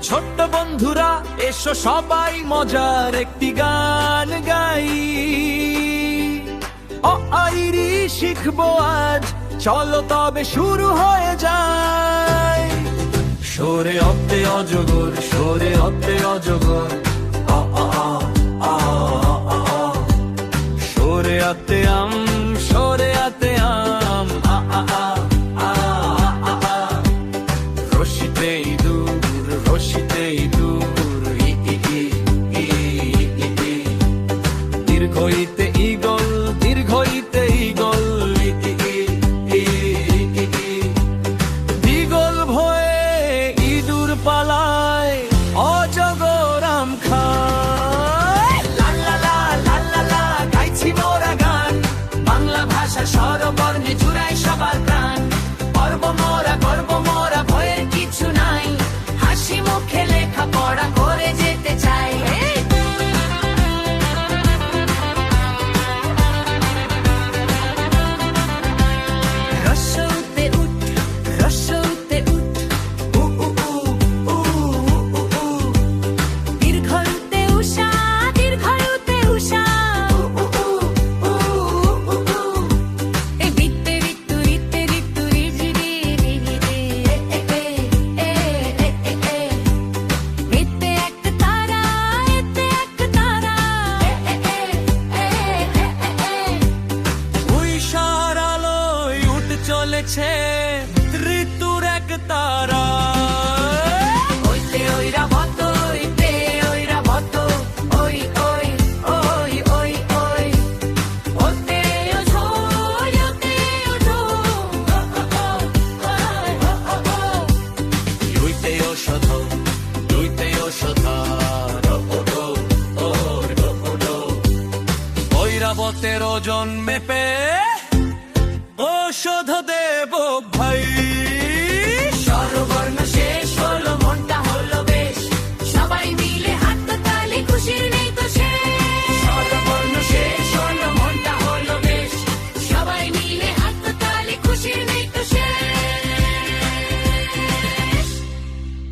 ছোট্ট বন্ধুরা এসো সবাই মজার একটি গান গাই। অ আইরি শিখবো আজ, চলো তবে শুরু হয়ে যায়। সরে অতে অজগর, সরে অতে অজগর, আ আ আ আ আ আ। সরে আতে আম, সরে আতে আম, আ আ আ আ আ আ। রশিতে ইঁদুর, রশিতে ইঁদুর, ই ই ই ই ই ই। দীর্ঘইতে ঈগল, দীর্ঘইতে ঈগল, ই ই ই ই ই। ঈগল ভয়ে ইঁদুর পালায়, অজগর আম খায়। লা লা লা লা লা লা, গাইছি মোরা গান, বাংলা ভাষা স্বরবর্ণে জুড়াই সবার প্রাণ। গর্ব মোরা, ভয়ের কিছু নাই, হাসি মুখে লেখা পড়া করে যেতে চাই। রস্যতে উঠ, রস্যতে উঠ, উ উ উ উ উ উ। দীর্ঘতে উষা, দীর্ঘতে উষা, উ উ উ উ উ উ। এ বিত্তে ঋতু, ঋতে ঋতু, রিঝি রি রি রি রি, এ এ এ এ এ এ। এতে এক তারা, এতে এক তারা, এ এ এ এ এ এ। উইশার আলোয় উঠ চলেছে ঋতুর এক তারা। ওইতে ওইরা ভত, ওইতে ওইরা ভত, ওই ওই ওই ওই ওই। ওতে ওঠো, ওতে ওঠো, ও ও ও ও ও ও। লুইতে ওষধ, লুইতে ওষধ, ও ও ও ও ও ও। ঐরাবতের ওজন মেপে ঔষধ দে।